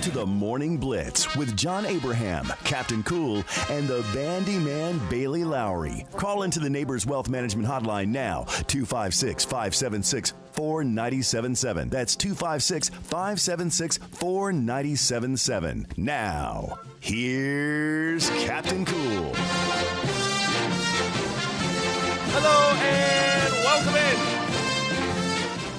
to the Morning Blitz with John Abraham, Captain Cool, and the Bandiman Bailey Lowery. Call into the Neighbors Wealth Management Hotline now, 256-576-4977. That's 256-576-4977. Now, here's Captain Cool. Hello and welcome in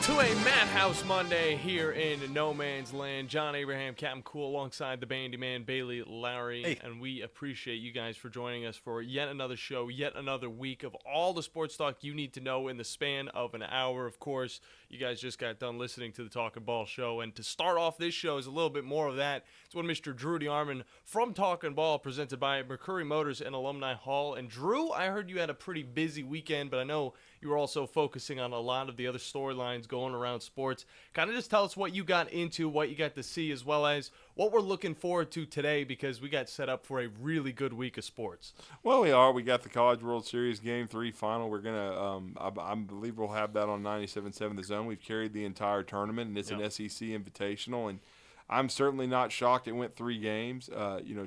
to a Madhouse Monday here in No Man's Land. John Abraham, Captain Cool, alongside the Bandiman Bailey Lowery. Hey. And we appreciate you guys for joining us for yet another show, yet another week of all the sports talk you need to know in the span of an hour. Of course, you guys just got done listening to the Talkin' Ball show. And to start off this show is a little bit more of that. It's one Mr. Drew DeArmond from Talkin' Ball, presented by Mercury Motors and Alumni Hall. And Drew, I heard you had a pretty busy weekend, but I know you were also focusing on a lot of the other storylines going around sports. Kind of just tell us what you got into, what you got to see, as well as what we're looking forward to today, because we got set up for a really good week of sports. Well, we are. We got the College World Series Game 3 final. We're going to, I believe we'll have that on 97.7 The Zone. We've carried the entire tournament, and it's an SEC Invitational, and I'm certainly not shocked it went 3 games.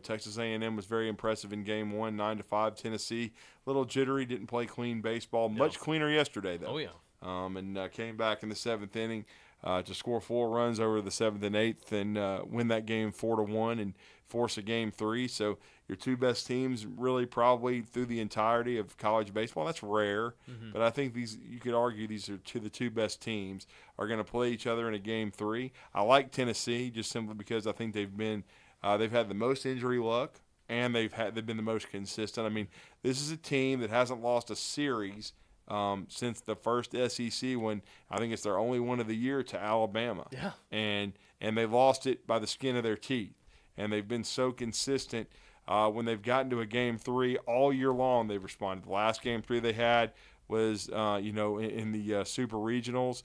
Texas A&M was very impressive in Game 1, 9-5. Tennessee, a little jittery, didn't play clean baseball. Much cleaner yesterday, though. Oh, yeah. And came back in the 7th inning to score 4 runs over the 7th and 8th and win that game 4-1 and force a Game 3. So your two best teams really probably through the entirety of college baseball. That's rare, but I think you could argue these are the two best teams are going to play each other in a Game 3. I like Tennessee just simply because I think they've had the most injury luck and they've been the most consistent. I mean, this is a team that hasn't lost a series since the first SEC, when I think it's their only one of the year, to Alabama. Yeah. And they lost it by the skin of their teeth. And they've been so consistent when they've gotten to a Game 3 all year long. They've responded. The last Game 3 they had was, in the Super Regionals,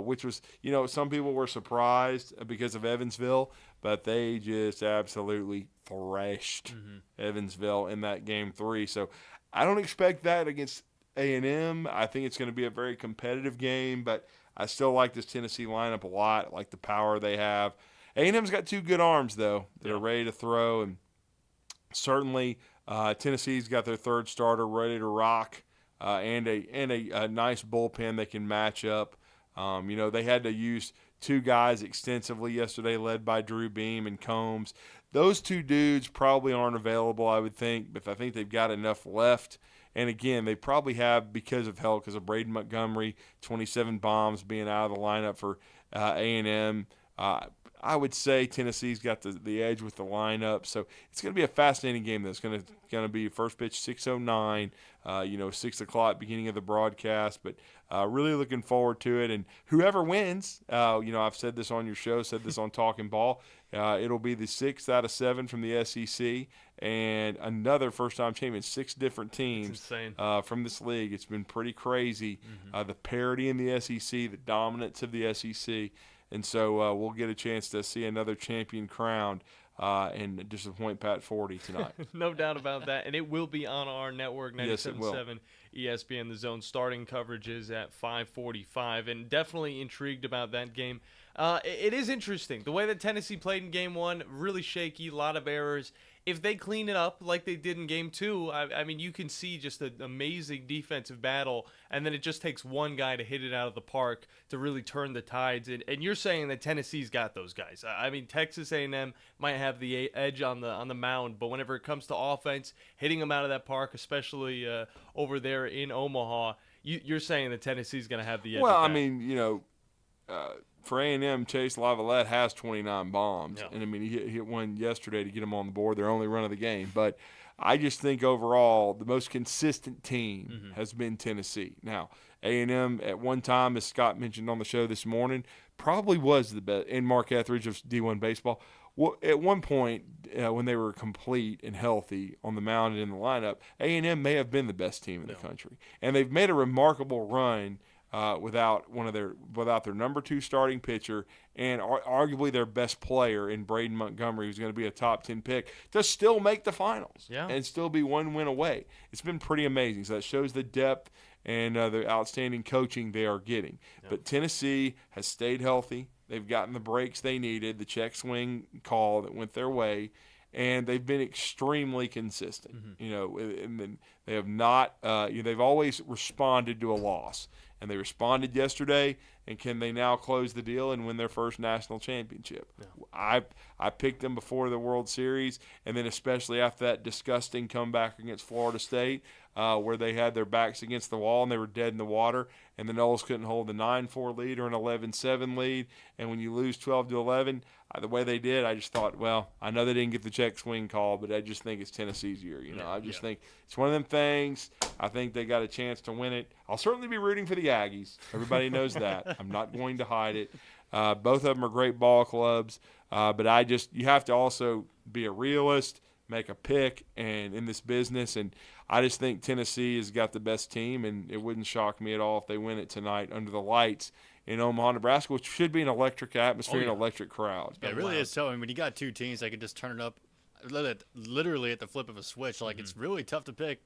which was, some people were surprised because of Evansville, but they just absolutely thrashed Evansville in that Game 3. So I don't expect that against A&M. I think it's going to be a very competitive game, but I still like this Tennessee lineup a lot. I like the power they have. A&M's got 2 good arms, though, that are ready to throw, and certainly Tennessee's got their third starter ready to rock, and a nice bullpen they can match up. They had to use 2 guys extensively yesterday, led by Drew Beam and Combs. Those 2 dudes probably aren't available, I would think, but I think they've got enough left. And again, they probably have, because of Braden Montgomery, 27 bombs being out of the lineup for A&M. I would say Tennessee's got the edge with the lineup. So it's going to be a fascinating game. That's going to be first pitch 6:09, 6 o'clock beginning of the broadcast. But really looking forward to it. And whoever wins, I've said this on your show, said this on Talking Ball, it'll be the 6th out of 7 from the SEC and another first-time champion. 6 different teams from this league. It's been pretty crazy. The parity in the SEC, the dominance of the SEC. And so we'll get a chance to see another champion crowned and disappoint Pat Forty tonight. No doubt about that. And it will be on our network, 97.7 ESPN The Zone. Starting coverage is at 5:45, and definitely intrigued about that game. It is interesting. The way that Tennessee played in Game 1, really shaky, a lot of errors. If they clean it up like they did in Game 2, I mean, you can see just an amazing defensive battle, and then it just takes one guy to hit it out of the park to really turn the tides. And you're saying that Tennessee's got those guys. I mean, Texas A&M might have the edge on the mound, but whenever it comes to offense, hitting them out of that park, especially over there in Omaha, you're saying that Tennessee's going to have the edge. Well, I mean, for A&M, Chase Lavalette has 29 bombs. And, I mean, he hit one yesterday to get them on the board, their only run of the game. But I just think overall the most consistent team has been Tennessee. Now, A&M at one time, as Scott mentioned on the show this morning, probably was the best, and Mark Etheridge of D1 Baseball. Well, at one point, when they were complete and healthy on the mound and in the lineup, A&M may have been the best team in the country. And they've made a remarkable run without their number 2 starting pitcher and arguably their best player in Braden Montgomery, who's going to be a top 10 pick, to still make the finals and still be one win away. It's been pretty amazing. So that shows the depth and the outstanding coaching they are getting. But Tennessee has stayed healthy. They've gotten the breaks they needed, the check swing call that went their way, and they've been extremely consistent. And then they have not. They've always responded to a loss, and they responded yesterday. And can they now close the deal and win their first national championship? Yeah. I picked them before the World Series, and then especially after that disgusting comeback against Florida State, where they had their backs against the wall and they were dead in the water, and the Noles couldn't hold the 9-4 lead or an 11-7 lead. And when you lose 12-11, the way they did, I just thought, well, I know they didn't get the check swing call, but I just think it's Tennessee's year. I just think it's one of them things. I think they got a chance to win it. I'll certainly be rooting for the Aggies. Everybody knows that. I'm not going to hide it. Both of them are great ball clubs, but you have to also be a realist, make a pick, and in this business. And I just think Tennessee has got the best team, and it wouldn't shock me at all if they win it tonight under the lights in Omaha, Nebraska, which should be an electric atmosphere and electric crowd. Yeah, it really is. So, when you got two teams that can just turn it up literally at the flip of a switch, it's really tough to pick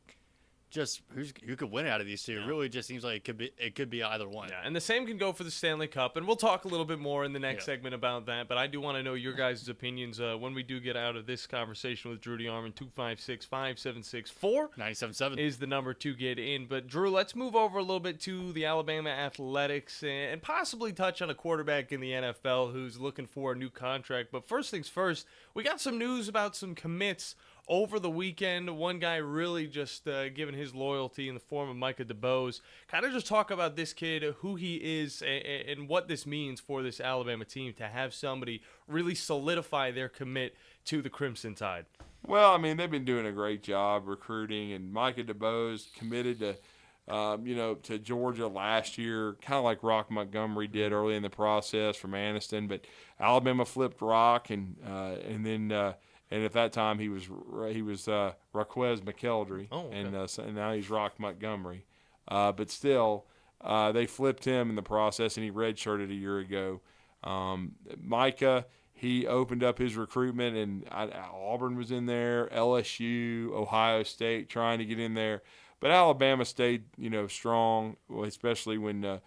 just who could win out of these two. It really just seems like it could be either one. Yeah, and the same can go for the Stanley Cup, and we'll talk a little bit more in the next segment about that, but I do want to know your guys' opinions when we do get out of this conversation with Drew DeArmond. 256-5764 is the number to get in. But Drew, let's move over a little bit to the Alabama Athletics and possibly touch on a quarterback in the NFL who's looking for a new contract. But first things first, we got some news about some commits over the weekend. One guy really just giving his loyalty in the form of Micah DeBose. Kind of just talk about this kid, who he is, and what this means for this Alabama team to have somebody really solidify their commit to the Crimson Tide. Well, I mean, they've been doing a great job recruiting, and Micah DeBose committed to to Georgia last year, kind of like Rock Montgomery did early in the process from Anniston. But Alabama flipped Rock, and then and at that time he was Raquez McElderry, and now he's Rock Montgomery. But still, they flipped him in the process, and he redshirted a year ago. Micah, he opened up his recruitment, and Auburn was in there, LSU, Ohio State trying to get in there. But Alabama stayed, strong, especially when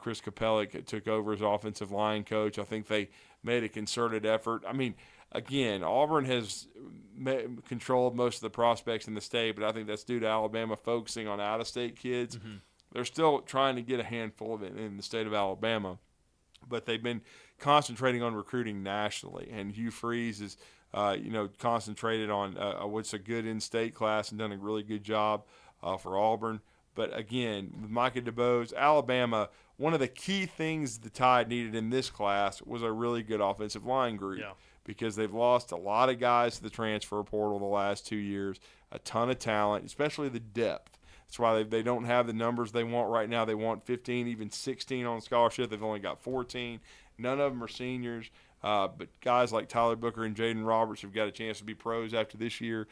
Chris Capellic took over as offensive line coach. I think they made a concerted effort. I mean, again, Auburn has controlled most of the prospects in the state, but I think that's due to Alabama focusing on out-of-state kids. Mm-hmm. They're still trying to get a handful of it in the state of Alabama, but they've been concentrating on recruiting nationally. And Hugh Freeze is, concentrated on what's a good in-state class and done a really good job for Auburn. But again, with Micah DeBose, Alabama, one of the key things the Tide needed in this class was a really good offensive line group. Yeah. Because they've lost a lot of guys to the transfer portal the last 2 years, a ton of talent, especially the depth. That's why they don't have the numbers they want right now. They want 15, even 16 on scholarship. They've only got 14. None of them are seniors. But guys like Tyler Booker and Jaden Roberts have got a chance to be pros after this year.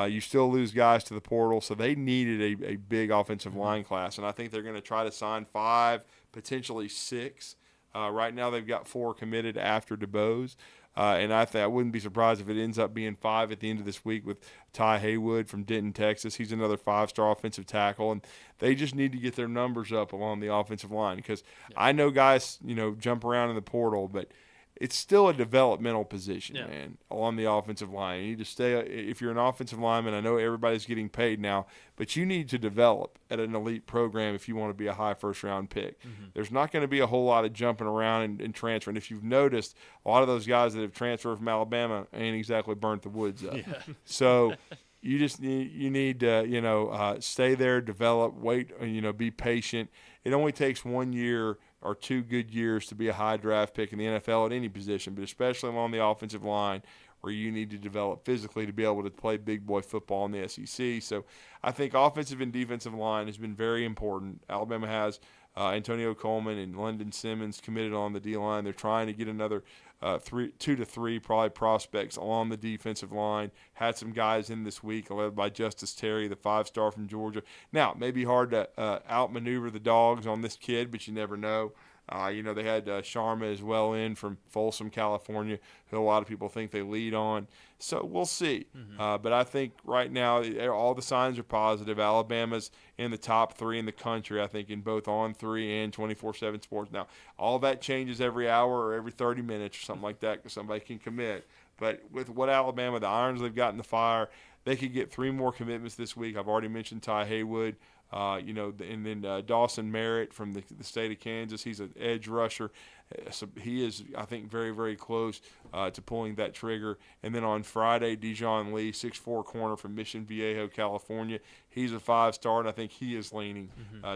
You still lose guys to the portal, so they needed a big offensive line class. And I think they're going to try to sign 5, potentially 6. Right now they've got 4 committed after DeBose. And I wouldn't be surprised if it ends up being 5 at the end of this week with Ty Haywood from Denton, Texas. He's another 5-star offensive tackle, and they just need to get their numbers up along the offensive line because I know guys, jump around in the portal, but it's still a developmental position, man, along the offensive line. You need to stay – if you're an offensive lineman, I know everybody's getting paid now, but you need to develop at an elite program if you want to be a high first-round pick. Mm-hmm. There's not going to be a whole lot of jumping around and transferring. If you've noticed, a lot of those guys that have transferred from Alabama ain't exactly burnt the woods up. Yeah. So you just need to, stay there, develop, wait, be patient. It only takes 1 year or 2 good years to be a high draft pick in the NFL at any position, but especially along the offensive line where you need to develop physically to be able to play big boy football in the SEC. So I think offensive and defensive line has been very important. Alabama has Antonio Coleman and London Simmons committed on the D-line. They're trying to get another 2 to 3 probably prospects along the defensive line. Had some guys in this week led by Justice Terry, the 5-star from Georgia. Now, it may be hard to outmaneuver the dogs on this kid, but you never know. They had Sharma as well in from Folsom, California, who a lot of people think they lead on. So we'll see. But I think right now all the signs are positive. Alabama's in the top 3 in the country, I think, in both On3 and 24/7 Sports. Now, all that changes every hour or every 30 minutes or something like that because somebody can commit. But with what Alabama, the irons they've got in the fire, they could get 3 more commitments this week. I've already mentioned Ty Haywood. And then Dawson Merritt from the state of Kansas. He's an edge rusher. So he is, I think, very, very close to pulling that trigger. And then on Friday, Dijon Lee, 6'4" corner from Mission Viejo, California. He's a 5-star, and I think he is leaning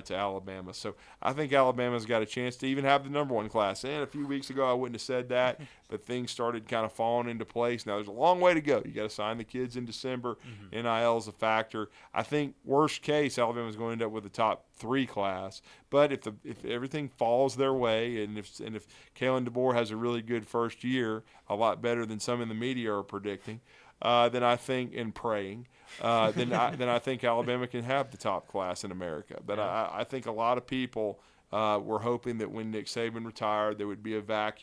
to Alabama. So I think Alabama's got a chance to even have the number 1 class. And a few weeks ago, I wouldn't have said that, but things started kind of falling into place. Now, there's a long way to go. You got to sign the kids in December. NIL is a factor. I think worst case, Alabama's going to end up with a top 3 class. But if everything falls their way, and if Kalen DeBoer has a really good first year, a lot better than some in the media are predicting, then I think, and praying, then I think Alabama can have the top class in America. But I think a lot of people were hoping that when Nick Saban retired, there would be a vacuum.